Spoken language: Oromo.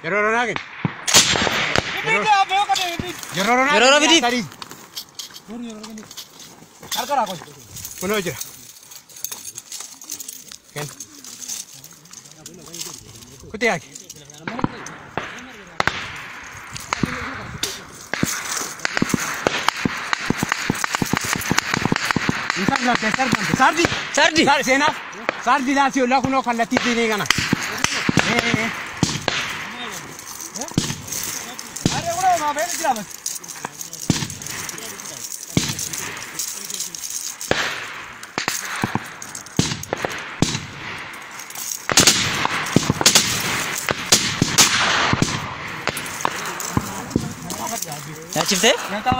Yeroo ronaagin. Yeroo Yeroo ronaagin. tarii. Harka kun. Kunoo jira. Ken. Kuti yaaki. Insan lakkee sarbanti. Sardi. Sardi. Sardi seenaa. Sardi laasii ollaa kunoo kallattii diinii kana. Are uno ma bene jira bas. Yaa ciftee? Nyaata